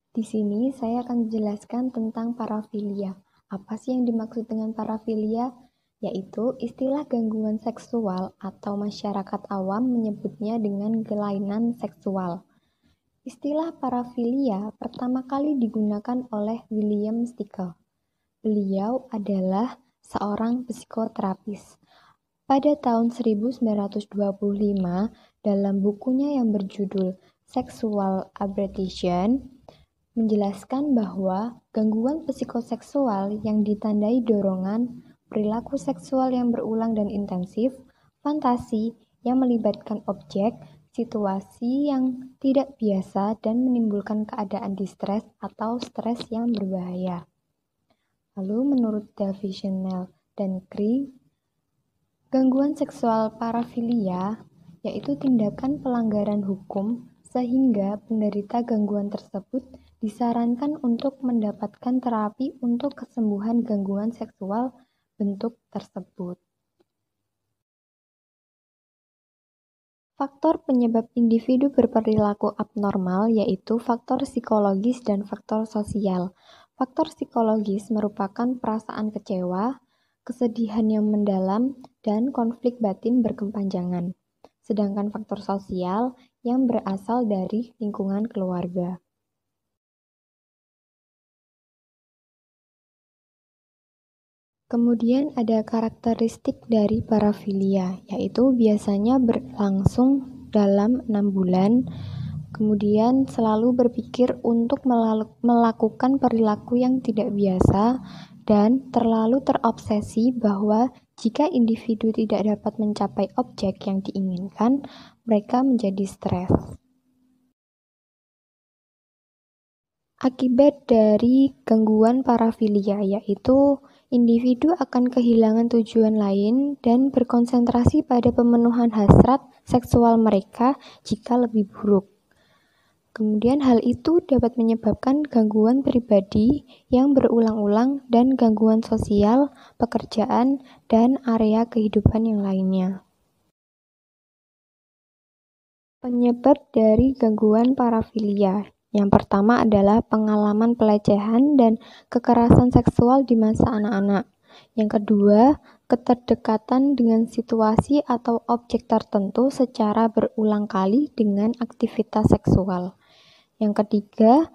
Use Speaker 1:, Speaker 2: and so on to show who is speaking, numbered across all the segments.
Speaker 1: Di sini saya akan menjelaskan tentang parafilia. Apa sih yang dimaksud dengan parafilia? Yaitu istilah gangguan seksual atau masyarakat awam menyebutnya dengan kelainan seksual. Istilah parafilia pertama kali digunakan oleh William Stickle. Beliau adalah seorang psikoterapis. Pada tahun 1925, dalam bukunya yang berjudul Sexual Aberration, menjelaskan bahwa gangguan psikoseksual yang ditandai dorongan, perilaku seksual yang berulang dan intensif, fantasi yang melibatkan objek, situasi yang tidak biasa dan menimbulkan keadaan distres atau stres yang berbahaya. Lalu menurut David Chanel dan Cree, gangguan seksual parafilia yaitu tindakan pelanggaran hukum sehingga penderita gangguan tersebut disarankan untuk mendapatkan terapi untuk kesembuhan gangguan seksual bentuk tersebut. Faktor penyebab individu berperilaku abnormal yaitu faktor psikologis dan faktor sosial. Faktor psikologis merupakan perasaan kecewa, kesedihan yang mendalam, dan konflik batin berkepanjangan. Sedangkan faktor sosial yang berasal dari lingkungan keluarga. Kemudian ada karakteristik dari parafilia, yaitu biasanya berlangsung dalam 6 bulan, kemudian selalu berpikir untuk melakukan perilaku yang tidak biasa, dan terlalu terobsesi bahwa jika individu tidak dapat mencapai objek yang diinginkan, mereka menjadi stres. Akibat dari gangguan parafilia yaitu individu akan kehilangan tujuan lain dan berkonsentrasi pada pemenuhan hasrat seksual mereka jika lebih buruk. Kemudian hal itu dapat menyebabkan gangguan pribadi yang berulang-ulang dan gangguan sosial, pekerjaan, dan area kehidupan yang lainnya. Penyebab dari gangguan parafilia. Yang pertama adalah pengalaman pelecehan dan kekerasan seksual di masa anak-anak. Yang kedua, keterdekatan dengan situasi atau objek tertentu secara berulang kali dengan aktivitas seksual. Yang ketiga,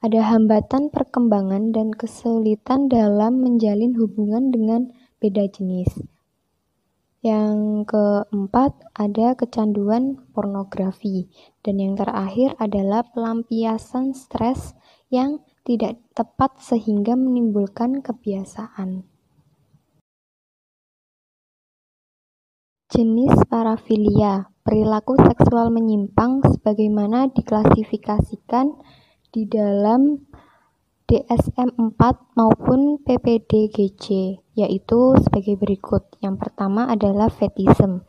Speaker 1: ada hambatan perkembangan dan kesulitan dalam menjalin hubungan dengan beda jenis. Yang keempat, ada kecanduan pornografi. Dan yang terakhir adalah pelampiasan stres yang tidak tepat sehingga menimbulkan kebiasaan. Jenis parafilia, perilaku seksual menyimpang sebagaimana diklasifikasikan di dalam DSM-4 maupun PPDGJ, yaitu sebagai berikut. Yang pertama adalah fetishism,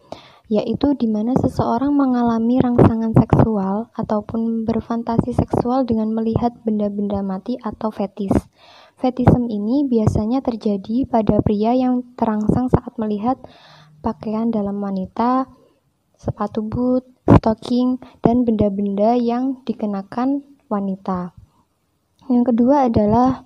Speaker 1: yaitu di mana seseorang mengalami rangsangan seksual ataupun berfantasi seksual dengan melihat benda-benda mati atau fetis. Fetishism ini biasanya terjadi pada pria yang terangsang saat melihat pakaian dalam wanita, sepatu boot, stocking, dan benda-benda yang dikenakan wanita. Yang kedua adalah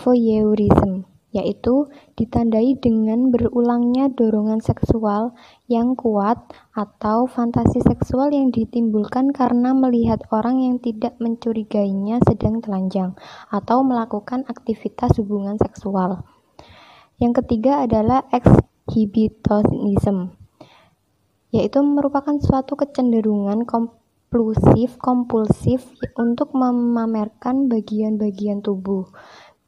Speaker 1: voyeurism, yaitu ditandai dengan berulangnya dorongan seksual yang kuat atau fantasi seksual yang ditimbulkan karena melihat orang yang tidak mencurigainya sedang telanjang atau melakukan aktivitas hubungan seksual. Yang ketiga adalah exhibitionism, yaitu merupakan suatu kecenderungan kompulsif untuk memamerkan bagian-bagian tubuh,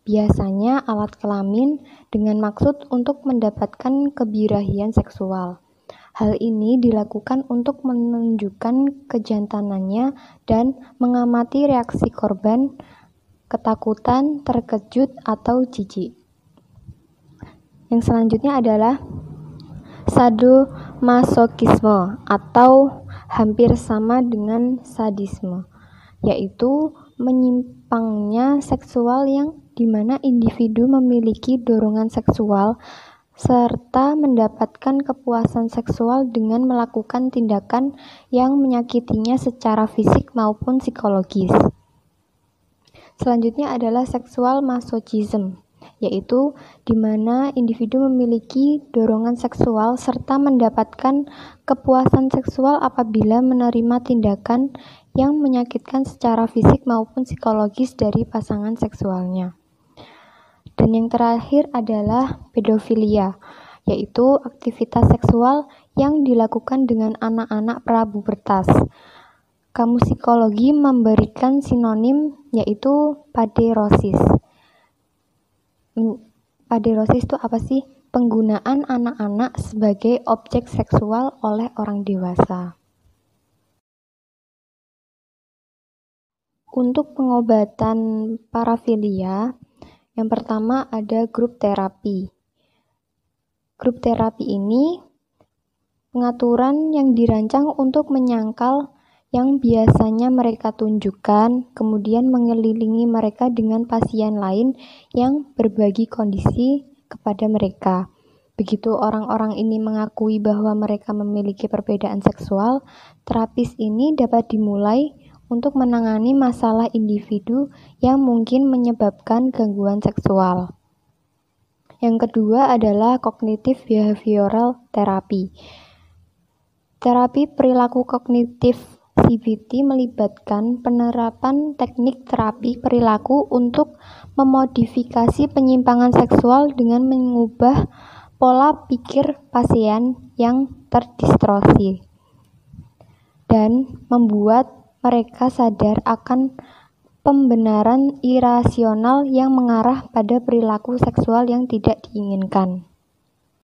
Speaker 1: biasanya alat kelamin, dengan maksud untuk mendapatkan kebirahian seksual. Hal ini dilakukan untuk menunjukkan kejantanannya dan mengamati reaksi korban, ketakutan, terkejut, atau jijik. Yang selanjutnya adalah sadomasochisme atau hampir sama dengan sadisme, yaitu menyimpangnya seksual yang dimana individu memiliki dorongan seksual serta mendapatkan kepuasan seksual dengan melakukan tindakan yang menyakitinya secara fisik maupun psikologis. Selanjutnya adalah seksual masochism, yaitu di mana individu memiliki dorongan seksual serta mendapatkan kepuasan seksual apabila menerima tindakan yang menyakitkan secara fisik maupun psikologis dari pasangan seksualnya. Dan yang terakhir adalah pedofilia, yaitu aktivitas seksual yang dilakukan dengan anak-anak prapubertas. Kamus Psikologi memberikan sinonim yaitu paderosis. Paderosis itu apa sih? Penggunaan anak-anak sebagai objek seksual oleh orang dewasa. Untuk pengobatan parafilia, yang pertama ada grup terapi. Grup terapi ini pengaturan yang dirancang untuk menyangkal yang biasanya mereka tunjukkan, kemudian mengelilingi mereka dengan pasien lain yang berbagi kondisi kepada mereka. Begitu orang-orang ini mengakui bahwa mereka memiliki perbedaan seksual, terapis ini dapat dimulai untuk menangani masalah individu yang mungkin menyebabkan gangguan seksual. Yang kedua adalah cognitive behavioral therapy. Terapi perilaku kognitif CBT melibatkan penerapan teknik terapi perilaku untuk memodifikasi penyimpangan seksual dengan mengubah pola pikir pasien yang terdistorsi dan membuat mereka sadar akan pembenaran irasional yang mengarah pada perilaku seksual yang tidak diinginkan.